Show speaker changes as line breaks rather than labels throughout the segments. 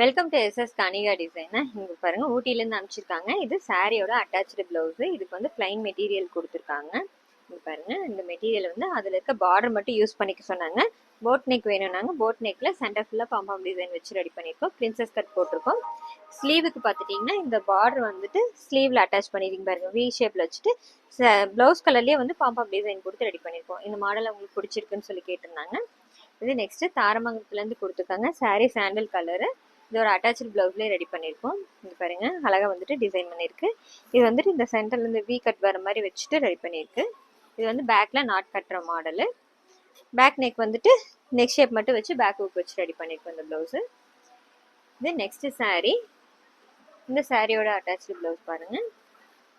Welcome to SS Kanika design. இங்கே பாருங்க, ஊட்டிலேருந்து அனுப்பிச்சிருக்காங்க. இது சாரியோட அட்டாச்சு பிளவுஸ். இதுக்கு வந்து பிளைன் மெட்டீரியல் கொடுத்துருக்காங்க. இங்கே பாருங்க, இந்த மெட்டீரியல் வந்து அதில் இருக்க பார்டர் மட்டும் யூஸ் பண்ணிக்க சொன்னாங்க. போட் நெக் வேணும்னாங்க. போட் நெக்ல சென்டர் ஃபுல்லாக பாம்பாம் டிசைன் வச்சு ரெடி பண்ணியிருக்கோம். பிரின்சஸ் கட் போட்டிருக்கோம். ஸ்லீவுக்கு பார்த்துட்டிங்கன்னா இந்த பார்டர் வந்துட்டு ஸ்லீவில் அட்டாச் பண்ணிருக்கீங்க பாருங்க, வி ஷேப்ல வச்சுட்டு பிளவுஸ் கலர்லேயே வந்து பாம்பாம் டிசைன் கொடுத்து ரெடி பண்ணியிருக்கோம். இந்த மாடல் உங்களுக்கு பிடிச்சிருக்குன்னு சொல்லி கேட்டிருந்தாங்க. இது நெக்ஸ்ட் தாரமங்கலத்துலேருந்து கொடுத்துருக்காங்க. Sari sandal colour. இது ஒரு அட்டாச்சு பிளவுஸ்லேயே ரெடி பண்ணியிருக்கோம். இது பாருங்க, அழகாக வந்துட்டு டிசைன் பண்ணியிருக்கு. இது வந்துட்டு இந்த சென்டர்ல இருந்து வி கட் வர மாதிரி வச்சுட்டு ரெடி பண்ணியிருக்கு. இது வந்து பேக்ல நாட் கட்டுற மாடலு. பேக் நெக் வந்துட்டு நெக் ஷேப் மட்டும் வச்சு பேக் ஹூக் வச்சு ரெடி பண்ணியிருக்கோம் இந்த பிளவுஸு. இது நெக்ஸ்ட் சாரீ. இந்த சாரியோட அட்டாச்சு பிளவுஸ் பாருங்க,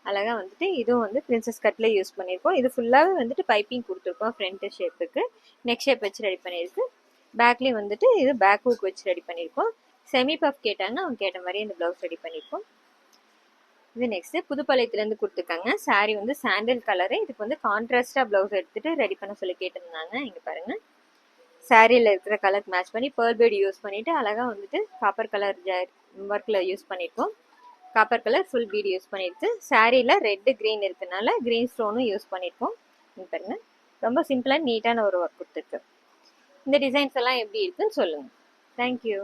அழகாக வந்துட்டு இதுவும் வந்து பிரின்சஸ் கட்ல யூஸ் பண்ணியிருக்கோம். இது ஃபுல்லாகவே வந்துட்டு பைப்பிங் கொடுத்துருக்கோம். ஃப்ரண்ட் ஷேப்புக்கு நெக் ஷேப் வச்சு ரெடி பண்ணியிருக்கு. பேக்லேயும் வந்துட்டு இது பேக் ஹூக் வச்சு ரெடி பண்ணியிருக்கோம். செமி பஃப் கேட்டாங்கன்னா அவங்க கேட்ட மாதிரி இந்த பிளவுஸ் ரெடி பண்ணியிருக்கோம். இது நெக்ஸ்ட் புதுப்பாளையத்துலேருந்து கொடுத்துருக்காங்க. சாரீ வந்து சாண்டல் கலரு. இதுக்கு வந்து கான்ட்ராஸ்டாக பிளவுஸ் எடுத்துட்டு ரெடி பண்ண சொல்லி கேட்டிருந்தாங்க. இங்கே பாருங்க, சாரியில் இருக்கிற கலருக்கு மேட்ச் பண்ணி பேர்ல் பீட் யூஸ் பண்ணிட்டு அழகாக வந்துட்டு காப்பர் கலர் ஒர்க்கில் யூஸ் பண்ணியிருக்கோம். Copper colour full beat use பண்ணியிருக்கு. சாரியில் ரெட்டு க்ரீன் இருக்கனால க்ரீன் ஸ்டோனும் யூஸ் பண்ணியிருக்கோம். இங்கே பாருங்க, ரொம்ப சிம்பிளாக நீட்டான ஒரு ஒர்க் கொடுத்துருக்கு. இந்த டிசைன்ஸ் எல்லாம் எப்படி இருக்குன்னு சொல்லுங்கள். தேங்க்யூ.